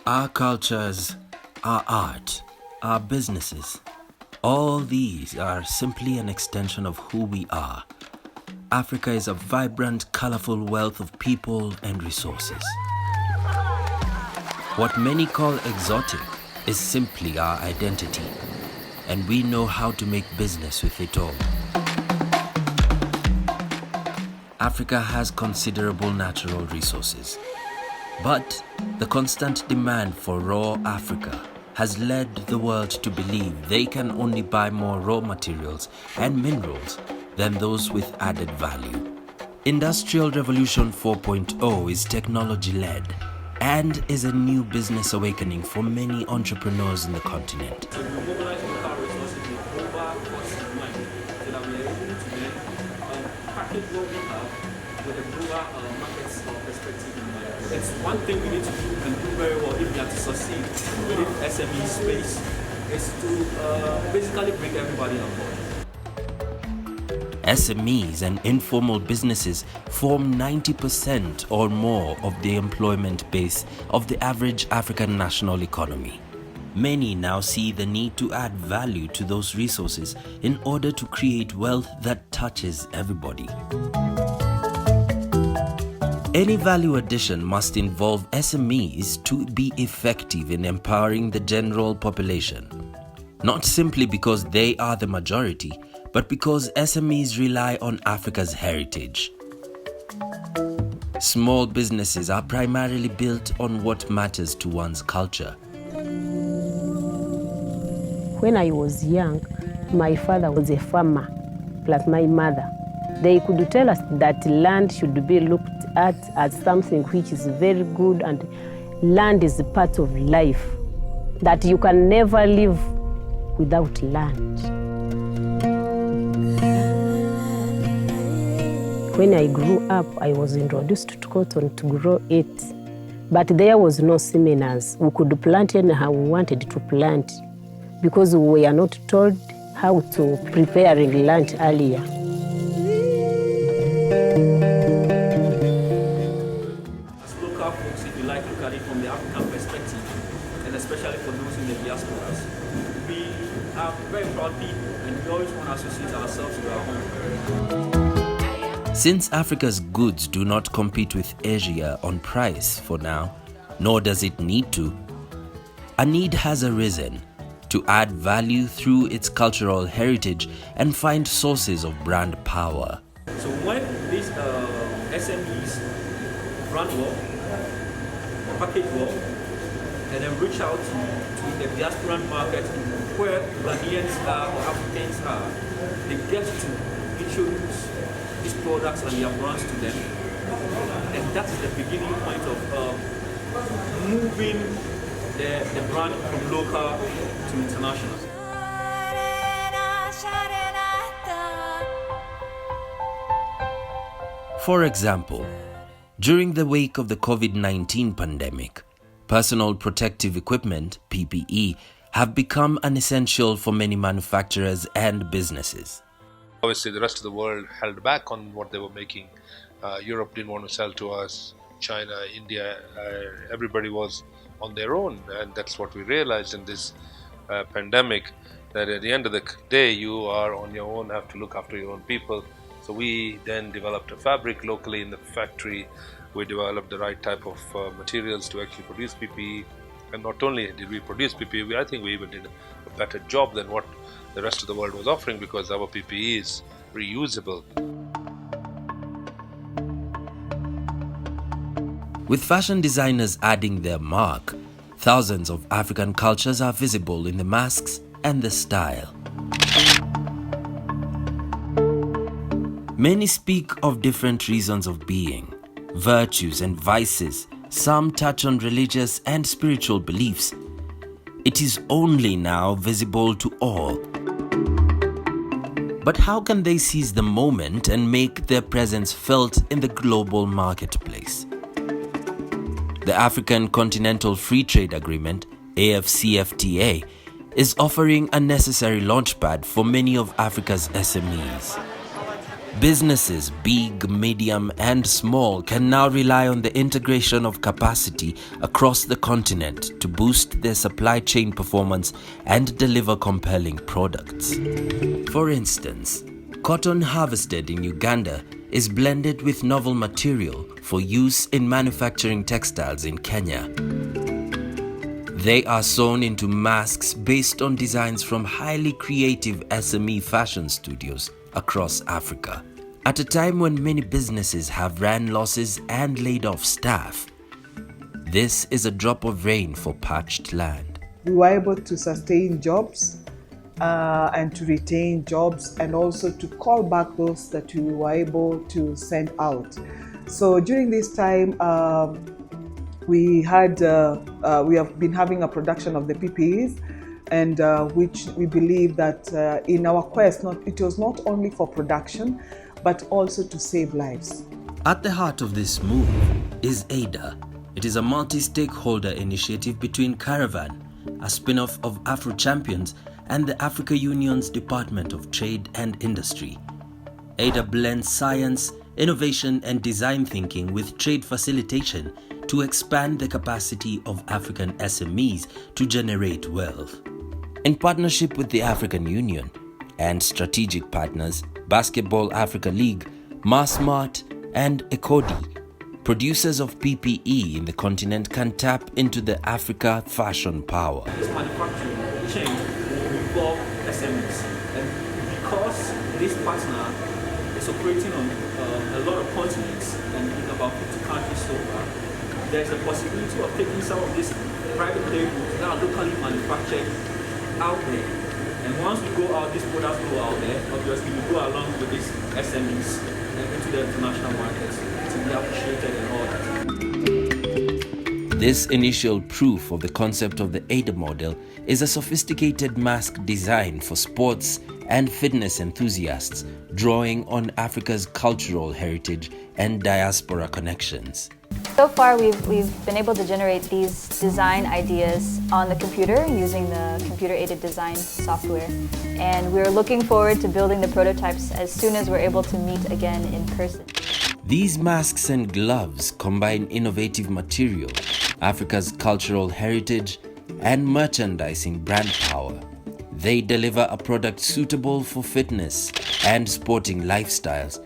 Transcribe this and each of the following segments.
Our cultures, our art, our businesses, all these are simply an extension of who we are. Africa is a vibrant, colorful wealth of people and resources. What many call exotic is simply our identity, and we know how to make business with it all. Africa has considerable natural resources, but the constant demand for raw Africa has led the world to believe they can only buy more raw materials and minerals than those with added value. Industrial Revolution 4.0 is technology-led and is a new business awakening for many entrepreneurs in the continent. So we mobilize local resources with Boma in mind so that we are able to then package what we have with a global market perspective in mind. It's one thing we need to do and do very well if we are to succeed within SME space is to basically bring everybody on board. SMEs and informal businesses form 90% or more of the employment base of the average African national economy. Many now see the need to add value to those resources in order to create wealth that touches everybody. Any value addition must involve SMEs to be effective in empowering the general population, not simply because they are the majority, but because SMEs rely on Africa's heritage. Small businesses are primarily built on what matters to one's culture. When I was young, my father was a farmer, plus my mother. They could tell us that land should be looked at as something which is very good, and land is a part of life, that you can never live without land. When I grew up, I was introduced to cotton to grow it, but there was no seminars. We could plant anyhow we wanted to plant because we were not told how to preparing lunch earlier. As local folks, if you like, look at it from the African perspective, and especially for those in the diasporas, we are very proud people, and we always want to associate ourselves with our home. Since Africa's goods do not compete with Asia on price for now, nor does it need to, a need has arisen to add value through its cultural heritage and find sources of brand power. So when these SMEs run well, package well, and then reach out to the diaspora market where Ghanaians are or Africans are, they get to introduce these products and their brands to them, and that is the beginning point of moving the brand from local to international. For example, during the wake of the COVID-19 pandemic, personal protective equipment, PPE, have become an essential for many manufacturers and businesses. Obviously, the rest of the world held back on what they were making. Europe didn't want to sell to us. China, India, everybody was on their own. And that's what we realized in this pandemic, that at the end of the day, you are on your own, have to look after your own people. So we then developed a fabric locally in the factory. We developed the right type of materials to actually produce PPE. And not only did we produce PPE, I think we even did a better job than what the rest of the world was offering, because our PPE is reusable. With fashion designers adding their mark, thousands of African cultures are visible in the masks and the style. Many speak of different reasons of being, virtues and vices. Some touch on religious and spiritual beliefs. It is only now visible to all. But how can they seize the moment and make their presence felt in the global marketplace? The African Continental Free Trade Agreement, AfCFTA, is offering a necessary launchpad for many of Africa's SMEs. Businesses, big, medium, and small, can now rely on the integration of capacity across the continent to boost their supply chain performance and deliver compelling products. For instance, cotton harvested in Uganda is blended with novel material for use in manufacturing textiles in Kenya. They are sewn into masks based on designs from highly creative SME fashion studios across Africa. At a time when many businesses have ran losses and laid off staff, this is a drop of rain for parched land. We were able to sustain jobs and to retain jobs, and also to call back those that we were able to send out. So during this time, we have been having a production of the PPEs, and which we believe that in our quest, it was not only for production, but also to save lives. At the heart of this move is EIDA. It is a multi-stakeholder initiative between Caravan, a spin-off of AfroChampions, and the Africa Union's Department of Trade and Industry. EIDA blends science, innovation, and design thinking with trade facilitation to expand the capacity of African SMEs to generate wealth. In partnership with the African Union and strategic partners, Basketball Africa League, Massmart and Ecodi, producers of PPE in the continent can tap into the Africa fashion power. This manufacturing chain will involve SMEs, and because this partner is operating on a lot of continents and in about 50 countries so far, there's a possibility of taking some of these private labels that are locally manufactured out there. And once we go out, these products go out there, obviously we go along with these SMEs and into the international markets to be appreciated and all that. This initial proof of the concept of the EIDA model is a sophisticated mask design for sports and fitness enthusiasts, drawing on Africa's cultural heritage and diaspora connections. So far, we've been able to generate these design ideas on the computer using the computer-aided design software. And we're looking forward to building the prototypes as soon as we're able to meet again in person. These masks and gloves combine innovative material, Africa's cultural heritage, and merchandising brand power. They deliver a product suitable for fitness and sporting lifestyles.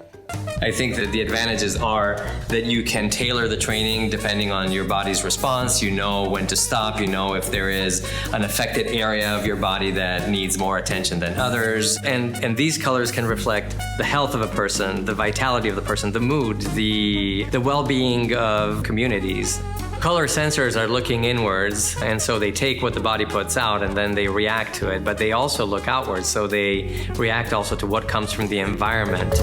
I think that the advantages are that you can tailor the training depending on your body's response. You know when to stop, you know if there is an affected area of your body that needs more attention than others. And these colors can reflect the health of a person, the vitality of the person, the mood, the well-being of communities. Color sensors are looking inwards, and so they take what the body puts out and then they react to it, but they also look outwards, so they react also to what comes from the environment.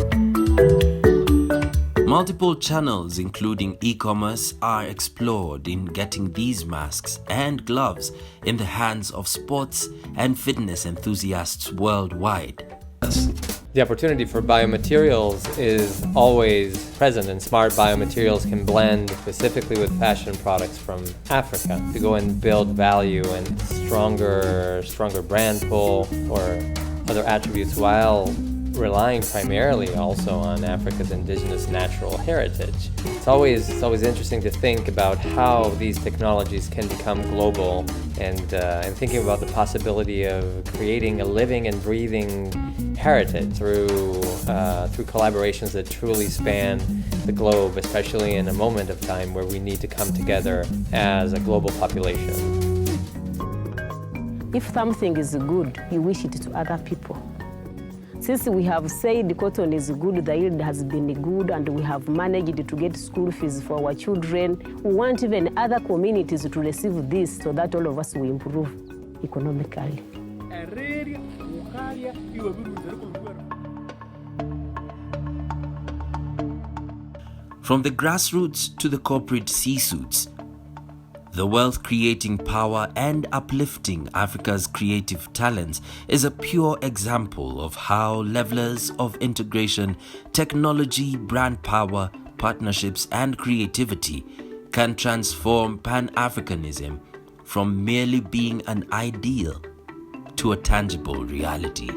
Multiple channels, including e-commerce, are explored in getting these masks and gloves in the hands of sports and fitness enthusiasts worldwide. The opportunity for biomaterials is always present, and smart biomaterials can blend specifically with fashion products from Africa to go and build value and stronger brand pull or other attributes, while relying primarily also on Africa's indigenous natural heritage. It's always interesting to think about how these technologies can become global, and thinking about the possibility of creating a living and breathing heritage through collaborations that truly span the globe, especially in a moment of time where we need to come together as a global population. If something is good, you wish it to other people. Since we have said cotton is good, the yield has been good, and we have managed to get school fees for our children, we want even other communities to receive this so that all of us will improve economically. From the grassroots to the corporate C-suits, the wealth-creating power and uplifting Africa's creative talents is a pure example of how levelers of integration, technology, brand power, partnerships, and creativity can transform Pan-Africanism from merely being an ideal to a tangible reality.